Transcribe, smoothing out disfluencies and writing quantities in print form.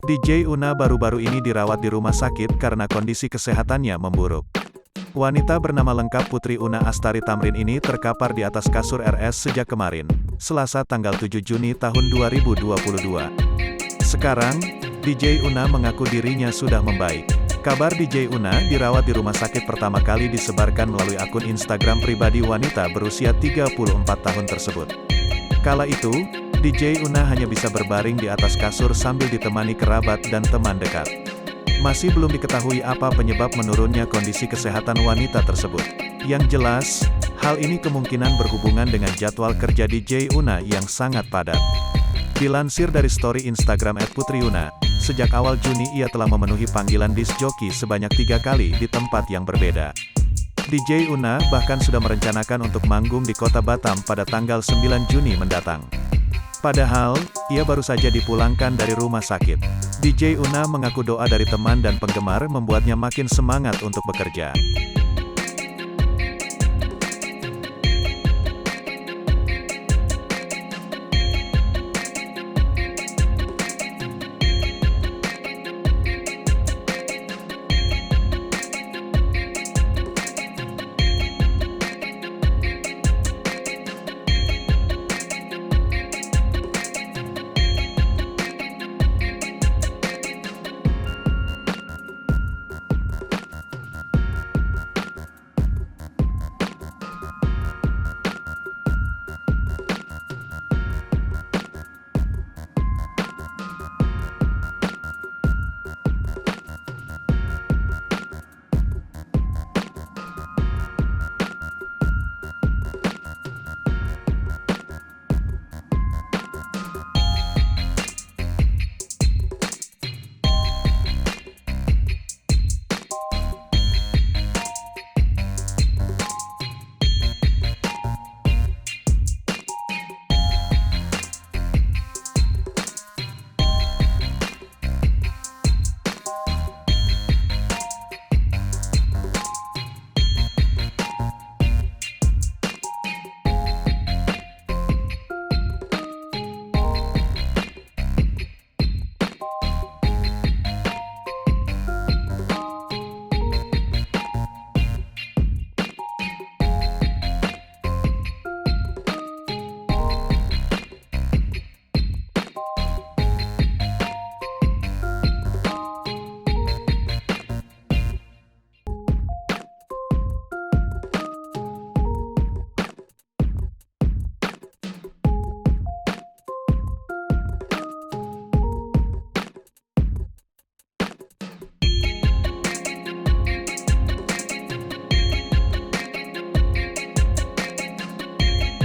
DJ Una baru-baru ini dirawat di rumah sakit karena kondisi kesehatannya memburuk. Wanita bernama lengkap Putri Una Astari Tamrin ini terkapar di atas kasur RS sejak kemarin, Selasa tanggal 7 Juni tahun 2022. Sekarang, DJ Una mengaku dirinya sudah membaik. Kabar DJ Una dirawat di rumah sakit pertama kali disebarkan melalui akun Instagram pribadi wanita berusia 34 tahun tersebut. Kala itu, DJ Una hanya bisa berbaring di atas kasur sambil ditemani kerabat dan teman dekat. Masih belum diketahui apa penyebab menurunnya kondisi kesehatan wanita tersebut. Yang jelas, hal ini kemungkinan berhubungan dengan jadwal kerja DJ Una yang sangat padat. Dilansir dari story Instagram @putriuna, sejak awal Juni ia telah memenuhi panggilan disc joki sebanyak 3 kali di tempat yang berbeda. DJ Una bahkan sudah merencanakan untuk manggung di kota Batam pada tanggal 9 Juni mendatang. Padahal, ia baru saja dipulangkan dari rumah sakit. DJ Una mengaku doa dari teman dan penggemar membuatnya makin semangat untuk bekerja.